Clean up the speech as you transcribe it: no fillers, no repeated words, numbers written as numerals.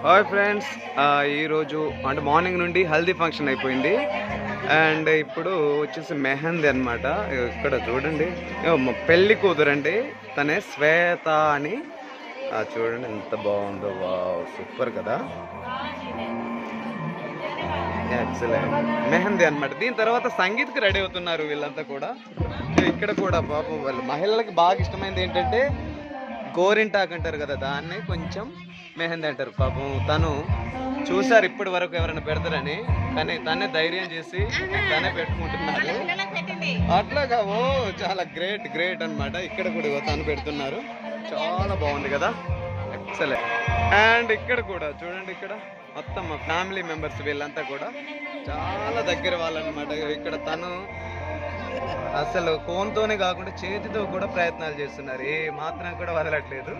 Hi friends, ఈరోజు అంటే morning నుండి హల్దీ ఫంక్షన్ అయిపోయింది. అండ్ ఇప్పుడు వచ్చేసి మెహందీ అనమాట. ఇక్కడ చూడండి, పెళ్ళి కూతురండి, తనే శ్వేత అని. చూడండి ఎంత బాగుందో, వావ్ సూపర్ కదా, ఎక్సలెంట్. మెహందీ అనమాట. దీని తర్వాత సంగీత్కి రెడీ అవుతున్నారు వీళ్ళంతా కూడా. ఇక్కడ కూడా పాపం వాళ్ళు మహిళలకు బాగా ఇష్టమైనది ఏంటంటే గోరింటాకు అంటారు కదా, దాన్ని కొంచెం మెహందీ అంటారు. పాపం తను చూసారు ఇప్పటి వరకు ఎవరైనా పెడతారని, కానీ తనే ధైర్యం చేసి తనే పెట్టుకుంటున్నారు. అట్లాగా, ఓ చాలా గ్రేట్ గ్రేట్ అనమాట. ఇక్కడ కూడా తను పెడుతున్నారు, చాలా బాగుంది కదా, ఎక్సలెంట్. అండ్ ఇక్కడ కూడా చూడండి, ఇక్కడ మొత్తం మా ఫ్యామిలీ మెంబర్స్ వీళ్ళంతా కూడా చాలా దగ్గర వాళ్ళనమాట. ఇక్కడ తను అసలు కోన్తోనే కాకుండా చేతితో కూడా ప్రయత్నాలు చేస్తున్నారు, ఏ మాత్రం కూడా వదలట్లేదు.